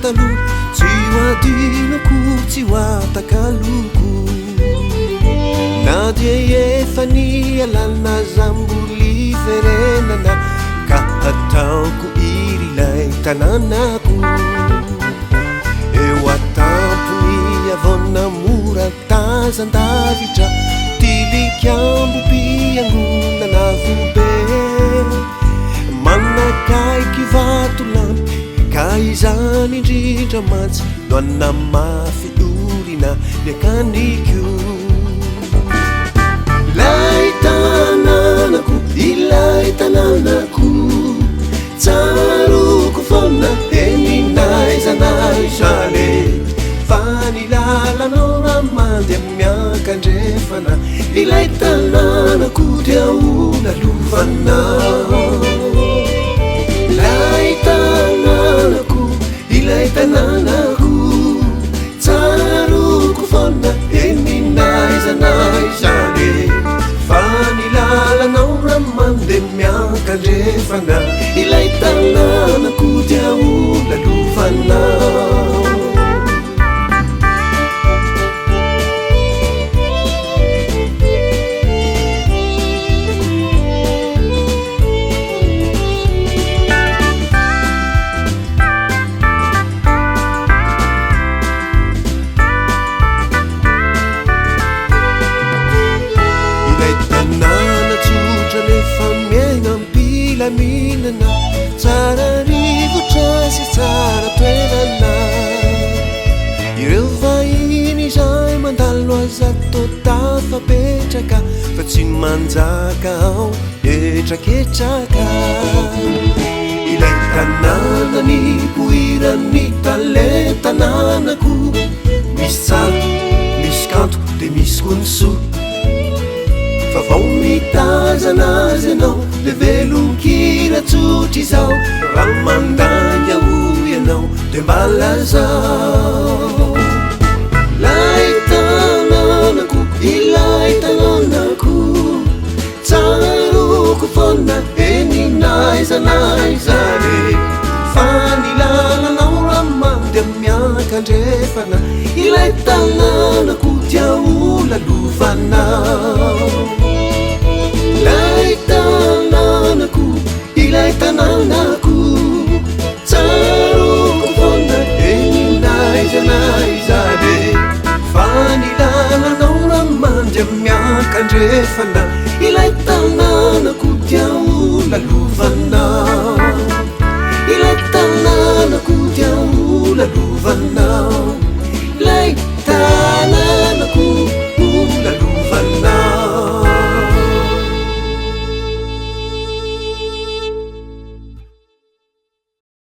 talo tsy hoadinoko tsy hoatakaloko na dia efa ny alana zamboly ferenana ka ataoko irilay tanànako eo atampony avona mora tazan-davitra tilikambo mpiangonana vobe manakaiky vatolampy ka izany indrindra mantsy no anamafy orina niakanikio ilay tanànako tsaroko foana eninaizanay zale fa ny lalanao ramandy miakandrefana ilay tanànako dia ona lovanao ilay tanànako tsaroko foana eninaizanay zale fa ny lalanao ramandy miakandrefana ilay tanànako dia ona lovanao minana tsara rivotra sy tsara toerana ireo vahiny izay mandalo azato tafapetraka fa tsy manjaka ao etraketraka ilay tanàna ny poiran'ny talentanànako misy tsara misy kanto de misy konso fa vao mitazana azy anao le velon-kira tsotry izao raha mandanga ho ianao de mbalazao ilay tanànako tsaroko foana eninaizanay zale fa ny lalanao ramandy miakandrefana ilay tanànako dia ola lovanao ilay tanànako tsaroko foana eninaizanay zale fa ny lalanao ramandy miakandrefana ilay tanànako dia ola lovanao ilay tanànako dia ola lovanao